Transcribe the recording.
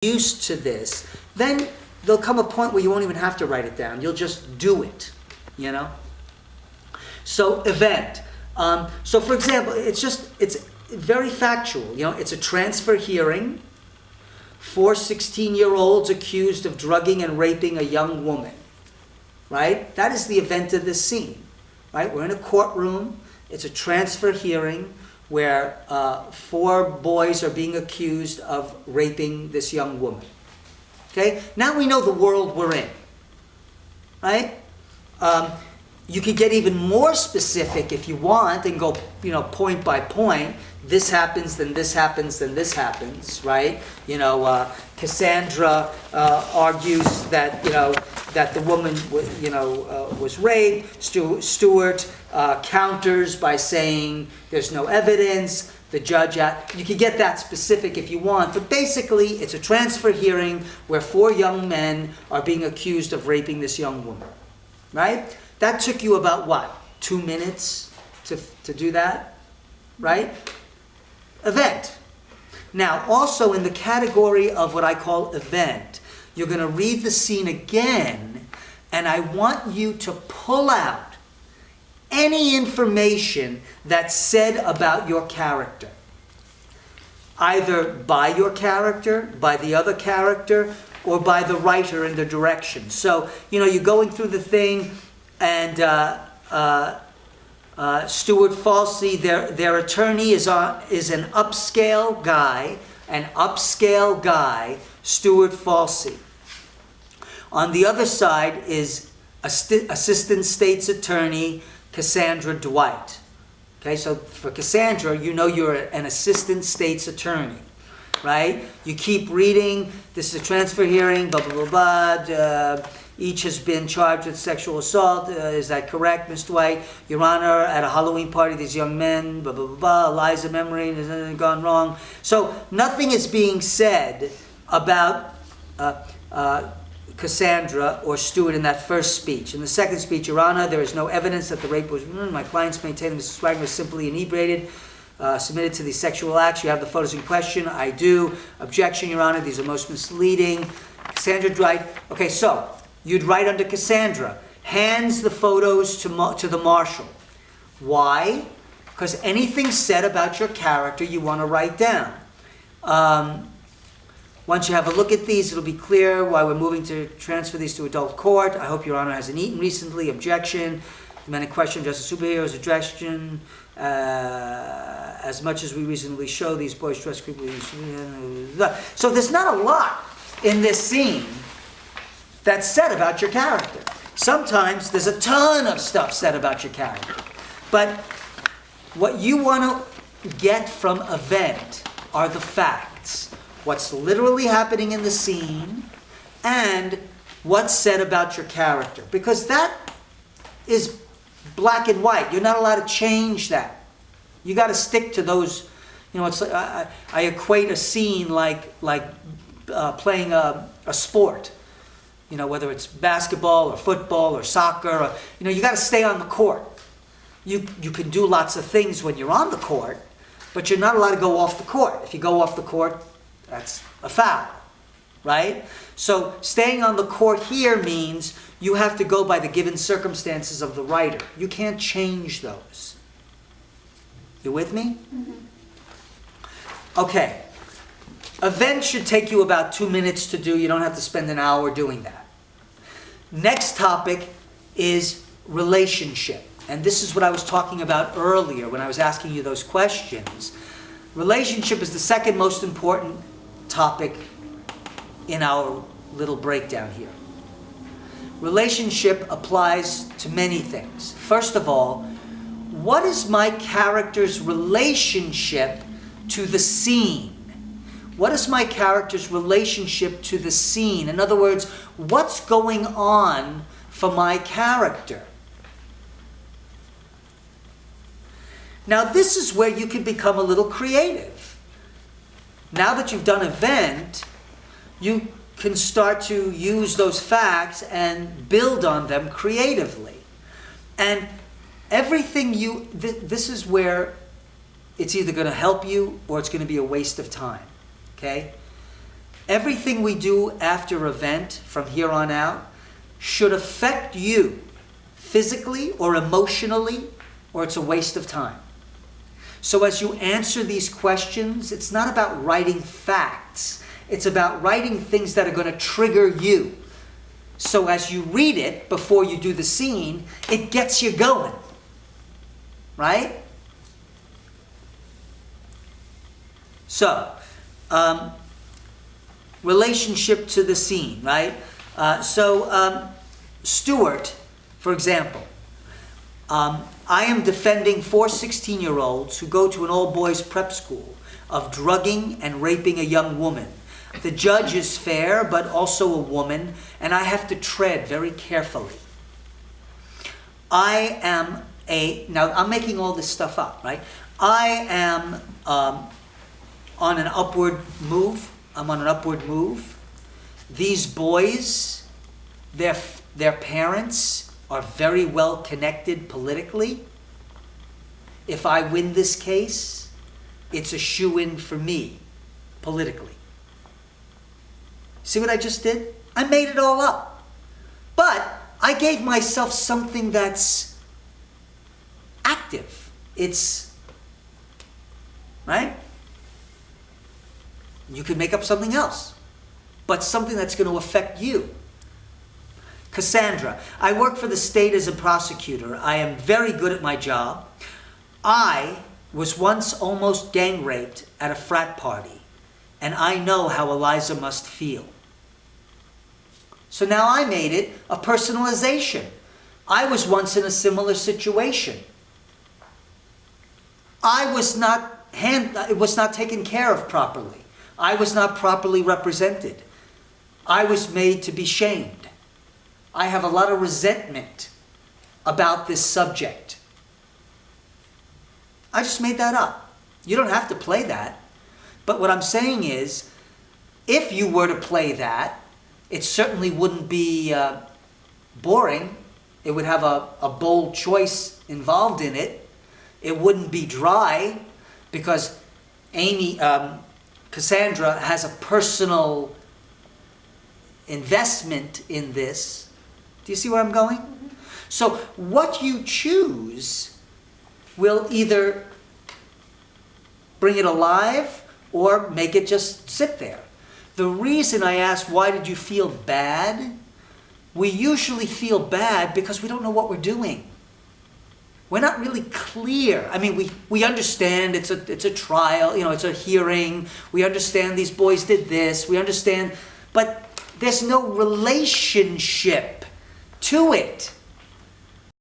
used to this, then there'll come a point where you won't even have to write it down. You'll just do it, you know? So, event. So, for example, it's very factual. You know, it's a transfer hearing. 4 16-year-olds accused of drugging and raping a young woman. Right? That is the event of this scene. Right? We're in a courtroom. It's a transfer hearing where 4 boys are being accused of raping this young woman. Okay? Now we know the world we're in. Right? You could get even more specific if you want and go, point by point. This happens, then this happens, then this happens, right? Cassandra argues that, that the woman, was raped. Stuart counters by saying there's no evidence. The judge, you can get that specific if you want, but basically it's a transfer hearing where 4 young men are being accused of raping this young woman, right? That took you about, 2 minutes to do that, right? Event. Now, also in the category of what I call event, you're going to read the scene again, and I want you to pull out any information that's said about your character. Either by your character, by the other character, or by the writer in the direction. So, you're going through the thing, and Stuart Falsey, their attorney is an upscale guy, Stuart Falsey. On the other side is Assistant State's Attorney Cassandra Dwight. Okay, so for Cassandra, you're an Assistant State's Attorney, right? You keep reading. This is a transfer hearing. Blah blah blah blah. Each has been charged with sexual assault. Is that correct, Ms. Dwight? Your Honor, at a Halloween party, these young men, blah, blah, blah, blah, Eliza memory, has anything gone wrong? So nothing is being said about Cassandra or Stuart in that first speech. In the second speech, Your Honor, there is no evidence that the rape was... My clients maintain that Mrs. Wagner was simply inebriated, submitted to these sexual acts. You have the photos in question. I do. Objection, Your Honor. These are most misleading. Cassandra Dwight. Okay, so... You'd write under Cassandra, hands the photos to the marshal. Why? Because anything said about your character you want to write down. Once you have a look at these, it'll be clear why we're moving to transfer these to adult court. I hope Your Honor hasn't eaten recently. Objection. The men in question, Justice Superhero's objection. As much as we reasonably show, these boys dress creepily. So there's not a lot in this scene that's said about your character. Sometimes there's a ton of stuff said about your character. But what you want to get from event are the facts. What's literally happening in the scene and what's said about your character. Because that is black and white. You're not allowed to change that. You got to stick to those. It's like, I equate a scene like playing a sport. Whether it's basketball or football or soccer, or, you got to stay on the court. You can do lots of things when you're on the court, but you're not allowed to go off the court. If you go off the court, that's a foul, right? So staying on the court here means you have to go by the given circumstances of the writer. You can't change those. You with me? Mm-hmm. Okay. Event should take you about 2 minutes to do. You don't have to spend an hour doing that. Next topic is relationship. And this is what I was talking about earlier when I was asking you those questions. Relationship is the second most important topic in our little breakdown here. Relationship applies to many things. First of all, what is my character's relationship to the scene? What is my character's relationship to the scene? In other words, what's going on for my character? Now, this is where you can become a little creative. Now that you've done event, you can start to use those facts and build on them creatively. And everything this is where it's either going to help you or it's going to be a waste of time. Okay? everything we do after event from here on out should affect you physically or emotionally, or it's a waste of time. So as you answer these questions, it's not about writing facts. It's about writing things that are going to trigger you. So as you read it before you do the scene, it gets you going. Right? So, relationship to the scene, right? Stuart, for example, I am defending 4 16-year-olds who go to an all-boys prep school of drugging and raping a young woman. The judge is fair, but also a woman, and I have to tread very carefully. Now I'm making all this stuff up, right? I am on an upward move. I'm on an upward move. These boys, their parents are very well connected politically. If I win this case, it's a shoo-in for me politically. See what I just did? I made it all up. But I gave myself something that's active. It's, right? You could make up something else, but something that's going to affect you. Cassandra, I work for the state as a prosecutor. I am very good at my job. I was once almost gang raped at a frat party, and I know how Eliza must feel. So now I made it a personalization. I was once in a similar situation. It was not taken care of properly. I was not properly represented. I was made to be shamed. I have a lot of resentment about this subject. I just made that up. You don't have to play that. But what I'm saying is, if you were to play that, it certainly wouldn't be boring. It would have a bold choice involved in it. It wouldn't be dry, because Cassandra has a personal investment in this. Do you see where I'm going? Mm-hmm. So what you choose will either bring it alive or make it just sit there. The reason I asked, why did you feel bad? We usually feel bad because we don't know what we're doing. We're not really clear. I mean, we understand it's a trial, it's a hearing. We understand these boys did this. We understand, but there's no relationship to it.